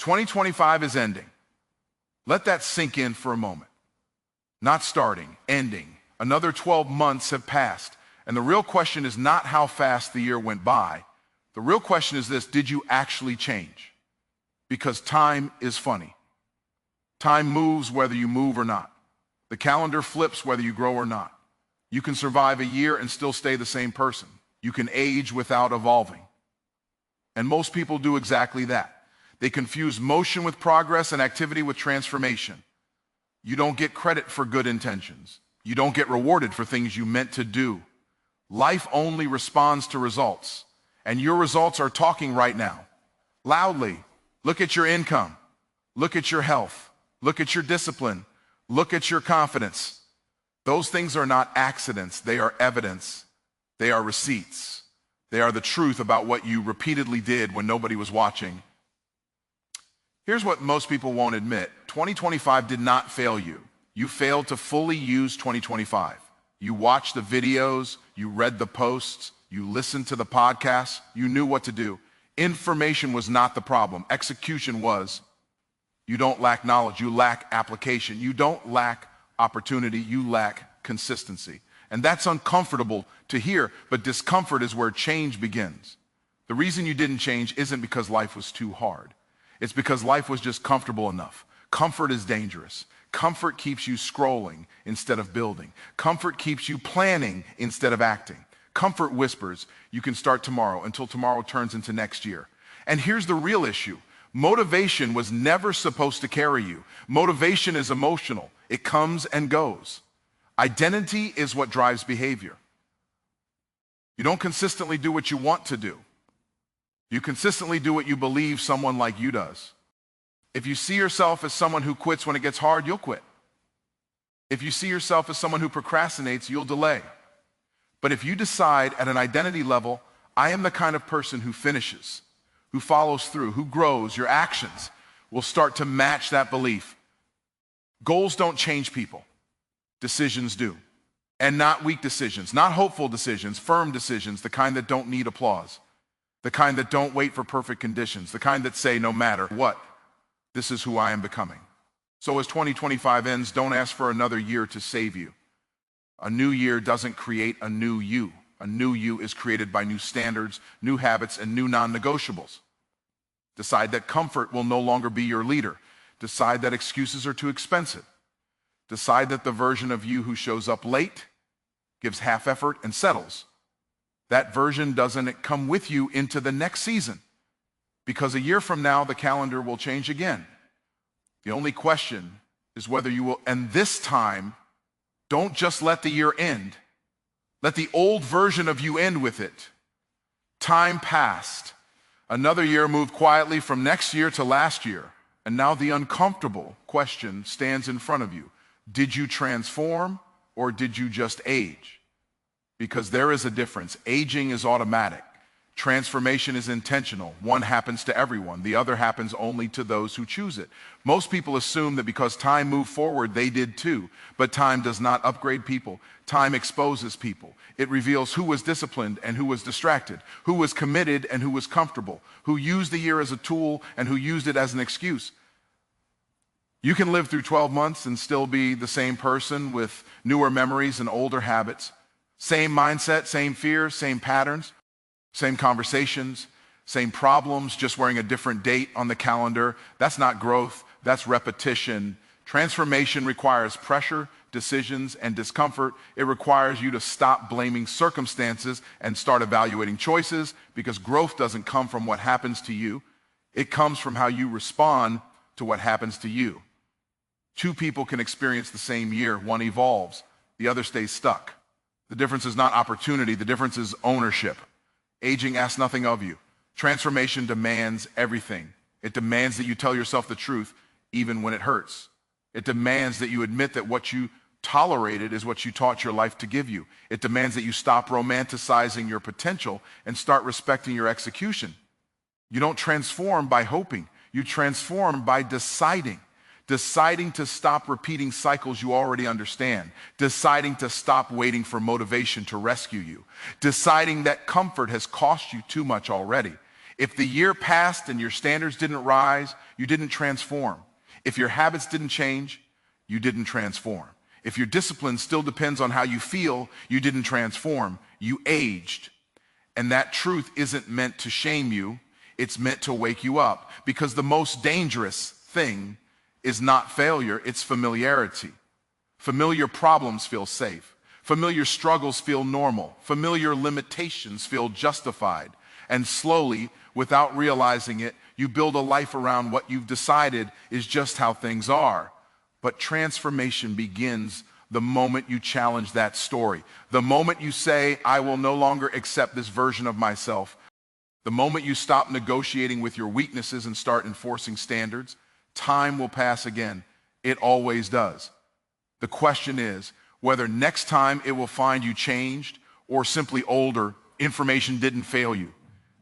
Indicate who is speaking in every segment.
Speaker 1: 2025 is ending. Let that sink in for a moment. Not starting, ending. Another 12 months have passed. And the real question is not how fast the year went by. The real question is this: did you actually change? Because time is funny. Time moves whether you move or not. The calendar flips whether you grow or not. You can survive a year and still stay the same person. You can age without evolving. And most people do exactly that. They confuse motion with progress and activity with transformation. You don't get credit for good intentions. You don't get rewarded for things you meant to do. Life only responds to results. And your results are talking right now. Loudly. Look at your income. Look at your health. Look at your discipline. Look at your confidence. Those things are not accidents. They are evidence. They are receipts. They are the truth about what you repeatedly did when nobody was watching. Here's what most people won't admit. 2025 did not fail you. You failed to fully use 2025. You watched the videos, you read the posts, you listened to the podcasts, you knew what to do. Information was not the problem. Execution was. You don't lack knowledge, you lack application. You don't lack opportunity, you lack consistency. And that's uncomfortable to hear, but discomfort is where change begins. The reason you didn't change isn't because life was too hard. It's because life was just comfortable enough. Comfort is dangerous. Comfort keeps you scrolling instead of building. Comfort keeps you planning instead of acting. Comfort whispers, you can start tomorrow, until tomorrow turns into next year. And here's the real issue. Motivation was never supposed to carry you. Motivation is emotional. It comes and goes. Identity is what drives behavior. You don't consistently do what you want to do. You consistently do what you believe someone like you does. If you see yourself as someone who quits when it gets hard, you'll quit. If you see yourself as someone who procrastinates, you'll delay. But if you decide at an identity level, I am the kind of person who finishes, who follows through, who grows, your actions will start to match that belief. Goals don't change people. Decisions do. And not weak decisions, not hopeful decisions, firm decisions, the kind that don't need applause. The kind that don't wait for perfect conditions, the kind that say, no matter what, this is who I am becoming. So as 2025 ends, don't ask for another year to save you. A new year doesn't create a new you. A new you is created by new standards, new habits, and new non-negotiables. Decide that comfort will no longer be your leader. Decide that excuses are too expensive. Decide that the version of you who shows up late, gives half effort, and settles. That version doesn't come with you into the next season, because a year from now, the calendar will change again. The only question is whether you will, and this time, don't just let the year end. Let the old version of you end with it. Time passed. Another year moved quietly from next year to last year, and now the uncomfortable question stands in front of you. Did you transform, or did you just age? Because there is a difference. Aging is automatic. Transformation is intentional. One happens to everyone. The other happens only to those who choose it. Most people assume that because time moved forward, they did too. But time does not upgrade people. Time exposes people. It reveals who was disciplined and who was distracted, who was committed and who was comfortable, who used the year as a tool and who used it as an excuse. You can live through 12 months and still be the same person with newer memories and older habits. Same mindset, same fears, same patterns, same conversations, same problems, just wearing a different date on the calendar. That's not growth, that's repetition. Transformation requires pressure, decisions, and discomfort. It requires you to stop blaming circumstances and start evaluating choices, because growth doesn't come from what happens to you. It comes from how you respond to what happens to you. Two people can experience the same year. One evolves, the other stays stuck. The difference is not opportunity, the difference is ownership. Aging asks nothing of you. Transformation demands everything. It demands that you tell yourself the truth, even when it hurts. It demands that you admit that what you tolerated is what you taught your life to give you. It demands that you stop romanticizing your potential and start respecting your execution. You don't transform by hoping. You transform by deciding. Deciding to stop repeating cycles you already understand. Deciding to stop waiting for motivation to rescue you. Deciding that comfort has cost you too much already. If the year passed and your standards didn't rise, you didn't transform. If your habits didn't change, you didn't transform. If your discipline still depends on how you feel, you didn't transform. You aged. And that truth isn't meant to shame you. It's meant to wake you up. Because the most dangerous thing is not failure, it's familiarity. Familiar problems feel safe. Familiar struggles feel normal. Familiar limitations feel justified. And slowly, without realizing it, you build a life around what you've decided is just how things are. But transformation begins the moment you challenge that story. The moment you say, I will no longer accept this version of myself. The moment you stop negotiating with your weaknesses and start enforcing standards, time will pass again. It always does. The question is whether next time it will find you changed or simply older, information didn't fail you.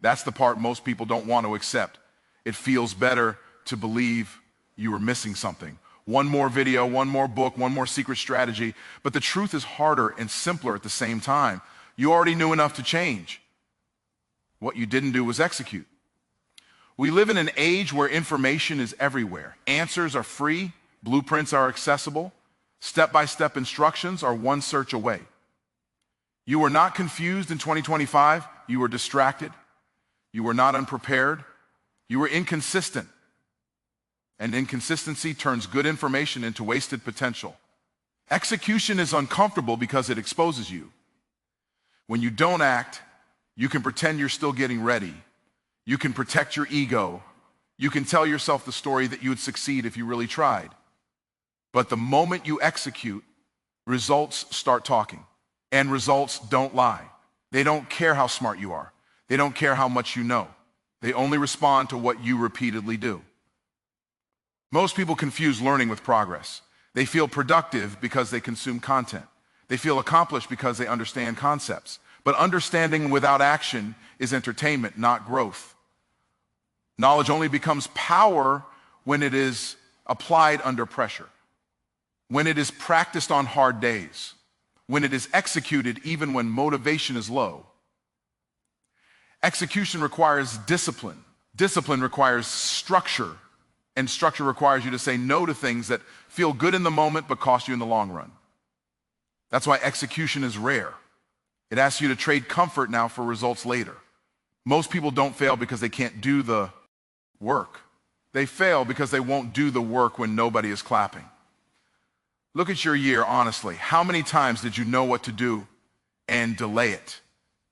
Speaker 1: That's the part most people don't want to accept. It feels better to believe you were missing something. One more video, one more book, one more secret strategy. But the truth is harder and simpler at the same time. You already knew enough to change. What you didn't do was execute. We live in an age where information is everywhere. Answers are free, blueprints are accessible, step-by-step instructions are one search away. You were not confused in 2025, you were distracted. You were not unprepared, you were inconsistent. And inconsistency turns good information into wasted potential. Execution is uncomfortable because it exposes you. When you don't act, you can pretend you're still getting ready. You can protect your ego. You can tell yourself the story that you would succeed if you really tried. But the moment you execute, results start talking. And results don't lie. They don't care how smart you are. They don't care how much you know. They only respond to what you repeatedly do. Most people confuse learning with progress. They feel productive because they consume content. They feel accomplished because they understand concepts. But understanding without action is entertainment, not growth. Knowledge only becomes power when it is applied under pressure, when it is practiced on hard days, when it is executed even when motivation is low. Execution requires discipline. Discipline requires structure. And structure requires you to say no to things that feel good in the moment but cost you in the long run. That's why execution is rare. It asks you to trade comfort now for results later. Most people don't fail because they can't do the work. They fail because they won't do the work when nobody is clapping. Look at your year, honestly. How many times did you know what to do and delay it?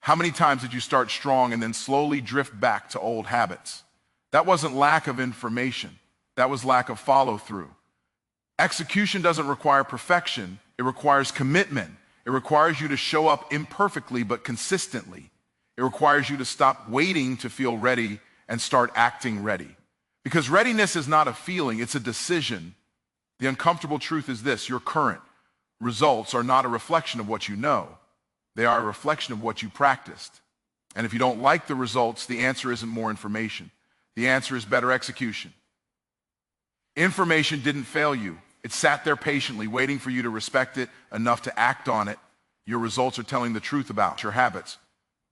Speaker 1: How many times did you start strong and then slowly drift back to old habits? That wasn't lack of information. That was lack of follow-through. Execution doesn't require perfection. It requires commitment. It requires you to show up imperfectly but consistently. It requires you to stop waiting to feel ready and start acting ready. Because readiness is not a feeling, it's a decision. The uncomfortable truth is this: your current results are not a reflection of what you know. They are a reflection of what you practiced. And if you don't like the results, the answer isn't more information. The answer is better execution. Information didn't fail you. It sat there patiently, waiting for you to respect it enough to act on it. Your results are telling the truth about your habits,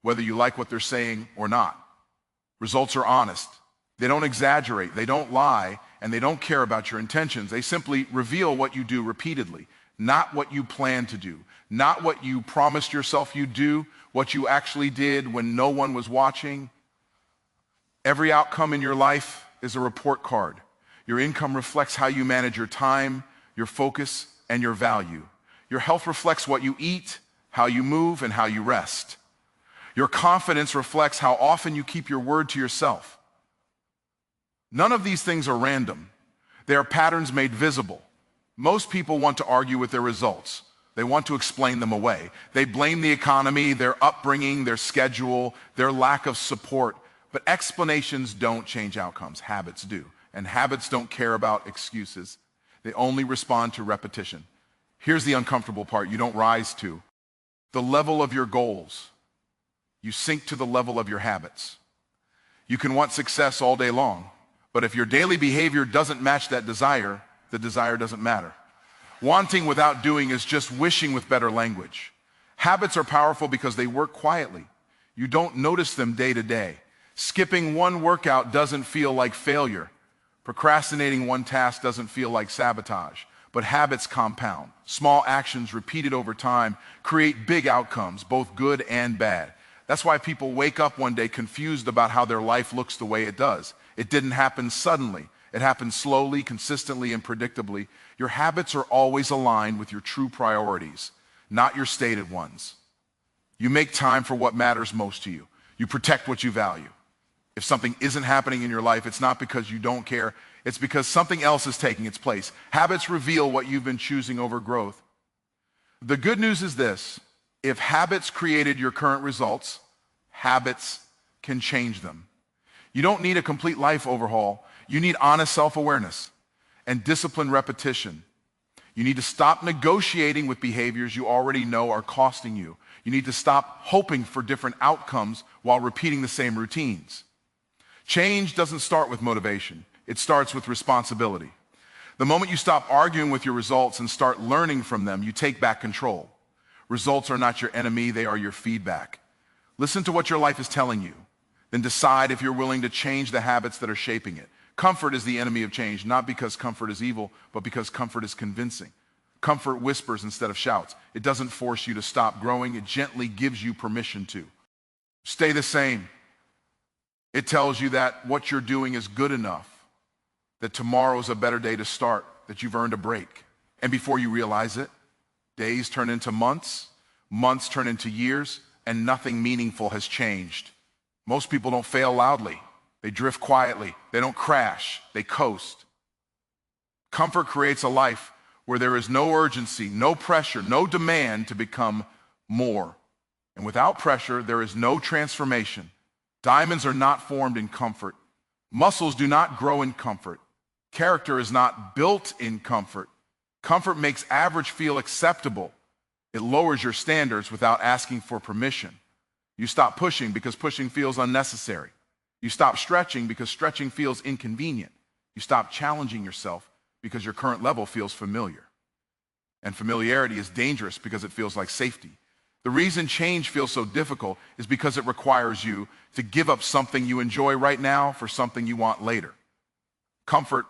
Speaker 1: whether you like what they're saying or not. Results are honest. They don't exaggerate, they don't lie, and they don't care about your intentions. They simply reveal what you do repeatedly, not what you plan to do, not what you promised yourself you'd do, what you actually did when no one was watching. Every outcome in your life is a report card. Your income reflects how you manage your time, your focus, and your value. Your health reflects what you eat, how you move, and how you rest. Your confidence reflects how often you keep your word to yourself. None of these things are random. They are patterns made visible. Most people want to argue with their results. They want to explain them away. They blame the economy, their upbringing, their schedule, their lack of support. But explanations don't change outcomes. Habits do. And habits don't care about excuses. They only respond to repetition. Here's the uncomfortable part you don't rise to: the level of your goals. You sink to the level of your habits. You can want success all day long, but if your daily behavior doesn't match that desire, the desire doesn't matter. Wanting without doing is just wishing with better language. Habits are powerful because they work quietly. You don't notice them day to day. Skipping one workout doesn't feel like failure. Procrastinating one task doesn't feel like sabotage. But habits compound. Small actions repeated over time create big outcomes, both good and bad. That's why people wake up one day confused about how their life looks the way it does. It didn't happen suddenly. It happened slowly, consistently, and predictably. Your habits are always aligned with your true priorities, not your stated ones. You make time for what matters most to you. You protect what you value. If something isn't happening in your life, it's not because you don't care. It's because something else is taking its place. Habits reveal what you've been choosing over growth. The good news is this: if habits created your current results, habits can change them. You don't need a complete life overhaul. You need honest self-awareness and disciplined repetition. You need to stop negotiating with behaviors you already know are costing you. You need to stop hoping for different outcomes while repeating the same routines. Change doesn't start with motivation. It starts with responsibility. The moment you stop arguing with your results and start learning from them, you take back control. Results are not your enemy, they are your feedback. Listen to what your life is telling you, then decide if you're willing to change the habits that are shaping it. Comfort is the enemy of change, not because comfort is evil, but because comfort is convincing. Comfort whispers instead of shouts. It doesn't force you to stop growing, it gently gives you permission to. Stay the same. It tells you that what you're doing is good enough, that tomorrow is a better day to start, that you've earned a break. And before you realize it, days turn into months, months turn into years, and nothing meaningful has changed. Most people don't fail loudly. They drift quietly. They don't crash. They coast. Comfort creates a life where there is no urgency, no pressure, no demand to become more. And without pressure, there is no transformation. Diamonds are not formed in comfort. Muscles do not grow in comfort. Character is not built in comfort. Comfort makes average feel acceptable. It lowers your standards without asking for permission. You stop pushing because pushing feels unnecessary. You stop stretching because stretching feels inconvenient. You stop challenging yourself because your current level feels familiar. And familiarity is dangerous because it feels like safety. The reason change feels so difficult is because it requires you to give up something you enjoy right now for something you want later. Comfort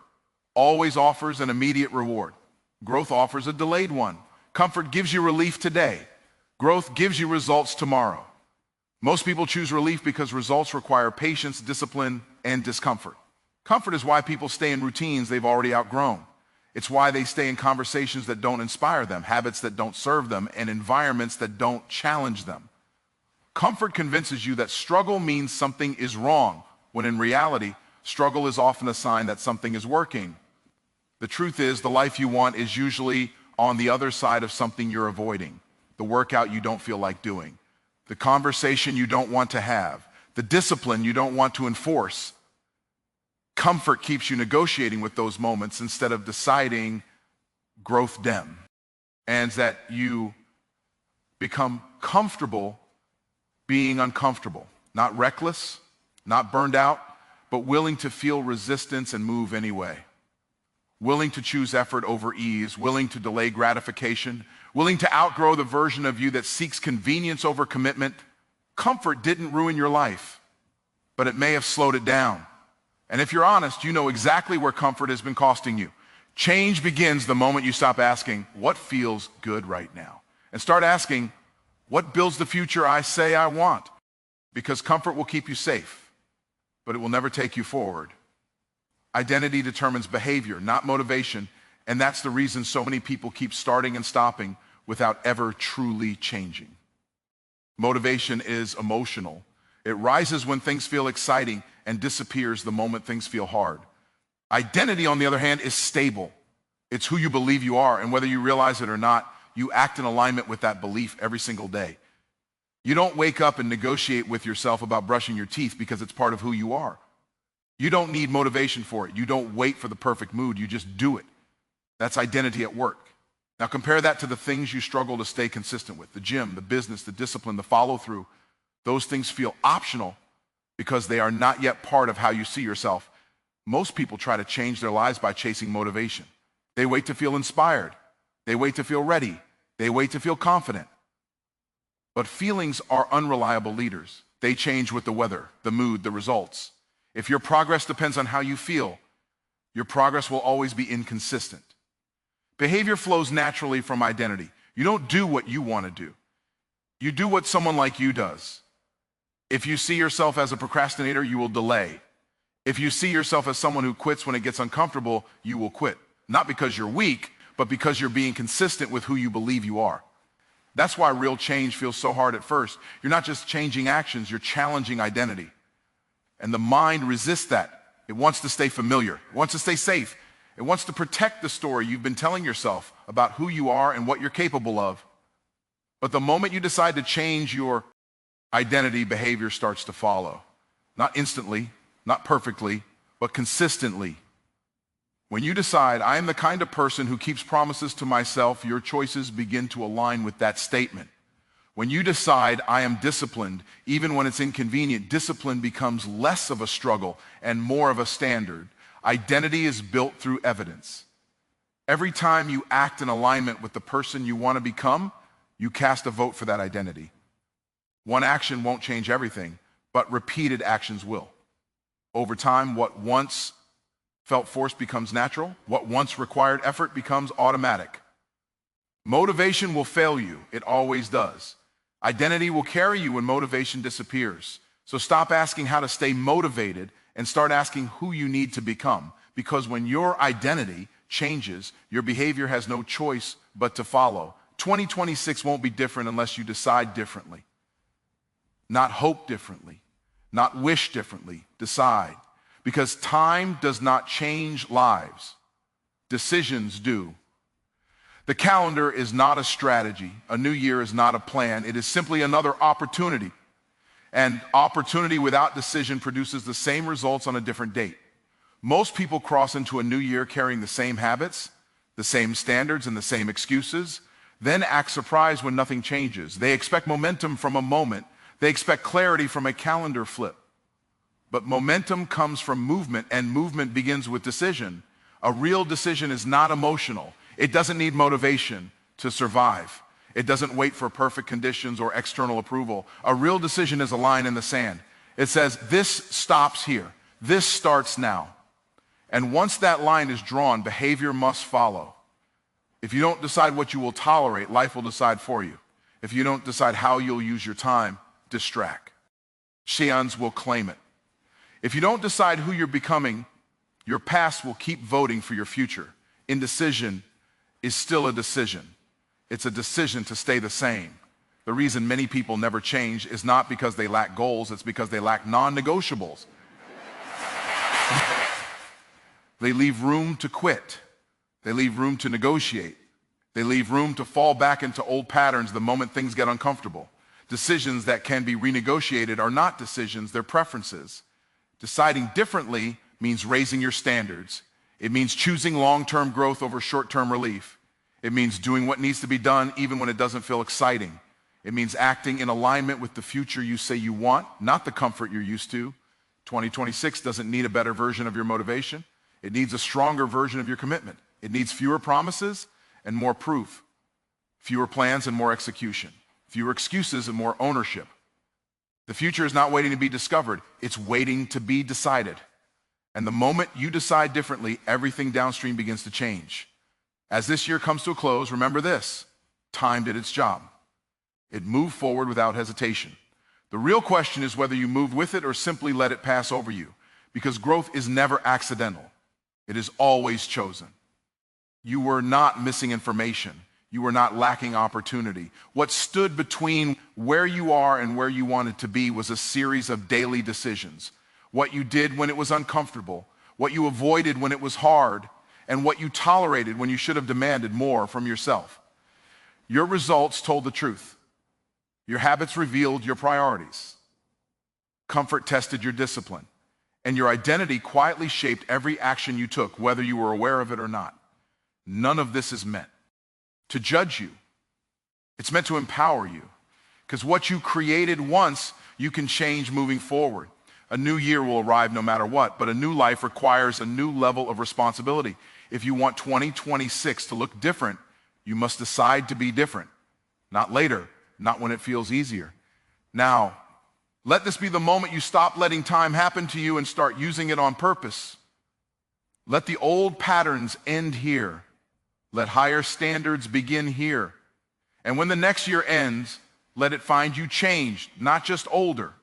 Speaker 1: always offers an immediate reward. Growth offers a delayed one. Comfort gives you relief today. Growth gives you results tomorrow. Most people choose relief because results require patience, discipline, and discomfort. Comfort is why people stay in routines they've already outgrown. It's why they stay in conversations that don't inspire them, habits that don't serve them, and environments that don't challenge them. Comfort convinces you that struggle means something is wrong, when in reality, struggle is often a sign that something is working. The truth is, the life you want is usually on the other side of something you're avoiding, the workout you don't feel like doing, the conversation you don't want to have, the discipline you don't want to enforce. Comfort keeps you negotiating with those moments instead of deciding growth dem. And that you become comfortable being uncomfortable, not reckless, not burned out, but willing to feel resistance and move anyway. Willing to choose effort over ease, willing to delay gratification, willing to outgrow the version of you that seeks convenience over commitment. Comfort didn't ruin your life, but it may have slowed it down. And if you're honest, you know exactly where comfort has been costing you. Change begins the moment you stop asking, what feels good right now? And start asking, what builds the future I say I want? Because comfort will keep you safe, but it will never take you forward. Identity determines behavior, not motivation, and that's the reason so many people keep starting and stopping without ever truly changing. Motivation is emotional. It rises when things feel exciting and disappears the moment things feel hard. Identity, on the other hand, is stable. It's who you believe you are, and whether you realize it or not, you act in alignment with that belief every single day. You don't wake up and negotiate with yourself about brushing your teeth because it's part of who you are. You don't need motivation for it. You don't wait for the perfect mood. You just do it. That's identity at work. Now compare that to the things you struggle to stay consistent with: the gym, the business, the discipline, the follow-through. Those things feel optional because they are not yet part of how you see yourself. Most people try to change their lives by chasing motivation. They wait to feel inspired. They wait to feel ready. They wait to feel confident. But feelings are unreliable leaders. They change with the weather, the mood, the results. If your progress depends on how you feel, your progress will always be inconsistent. Behavior flows naturally from identity. You don't do what you want to do. You do what someone like you does. If you see yourself as a procrastinator, you will delay. If you see yourself as someone who quits when it gets uncomfortable, you will quit. Not because you're weak, but because you're being consistent with who you believe you are. That's why real change feels so hard at first. You're not just changing actions, you're challenging identity. And the mind resists that. It wants to stay familiar. It wants to stay safe. It wants to protect the story you've been telling yourself about who you are and what you're capable of. But the moment you decide to change your identity, behavior starts to follow. Not instantly, not perfectly, but consistently. When you decide, I am the kind of person who keeps promises to myself, your choices begin to align with that statement. When you decide, I am disciplined, even when it's inconvenient, discipline becomes less of a struggle and more of a standard. Identity is built through evidence. Every time you act in alignment with the person you want to become, you cast a vote for that identity. One action won't change everything, but repeated actions will. Over time, what once felt forced becomes natural. What once required effort becomes automatic. Motivation will fail you. It always does. Identity will carry you when motivation disappears. So stop asking how to stay motivated and start asking who you need to become. Because when your identity changes, your behavior has no choice but to follow. 2026 won't be different unless you decide differently. Not hope differently. Not wish differently. Decide. Because time does not change lives. Decisions do. The calendar is not a strategy. A new year is not a plan. It is simply another opportunity. And opportunity without decision produces the same results on a different date. Most people cross into a new year carrying the same habits, the same standards, and the same excuses, then act surprised when nothing changes. They expect momentum from a moment. They expect clarity from a calendar flip. But momentum comes from movement, and movement begins with decision. A real decision is not emotional. It doesn't need motivation to survive. It doesn't wait for perfect conditions or external approval. A real decision is a line in the sand. It says, this stops here. This starts now. And once that line is drawn, behavior must follow. If you don't decide what you will tolerate, life will decide for you. If you don't decide how you'll use your time, distract. Xians will claim it. If you don't decide who you're becoming, your past will keep voting for your future. Indecision is still a decision. It's a decision to stay the same. The reason many people never change is not because they lack goals, it's because they lack non-negotiables. They leave room to quit. They leave room to negotiate. They leave room to fall back into old patterns the moment things get uncomfortable. Decisions that can be renegotiated are not decisions, they're preferences. Deciding differently means raising your standards. It means choosing long-term growth over short-term relief. It means doing what needs to be done even when it doesn't feel exciting. It means acting in alignment with the future you say you want, not the comfort you're used to. 2026 doesn't need a better version of your motivation. It needs a stronger version of your commitment. It needs fewer promises and more proof. Fewer plans and more execution. Fewer excuses and more ownership. The future is not waiting to be discovered. It's waiting to be decided. And the moment you decide differently, everything downstream begins to change. As this year comes to a close, remember this: time did its job. It moved forward without hesitation. The real question is whether you moved with it or simply let it pass over you, because growth is never accidental. It is always chosen. You were not missing information. You were not lacking opportunity. What stood between where you are and where you wanted to be was a series of daily decisions. What you did when it was uncomfortable, what you avoided when it was hard, and what you tolerated when you should have demanded more from yourself. Your results told the truth. Your habits revealed your priorities. Comfort tested your discipline. And your identity quietly shaped every action you took, whether you were aware of it or not. None of this is meant to judge you. It's meant to empower you. Because what you created once, you can change moving forward. A new year will arrive no matter what, but a new life requires a new level of responsibility. If you want 2026 to look different, you must decide to be different. Not later, not when it feels easier. Now, Let this be the moment you stop letting time happen to you and start using it on purpose. Let the old patterns end here. Let higher standards begin here. And when the next year ends, let it find you changed, not just older,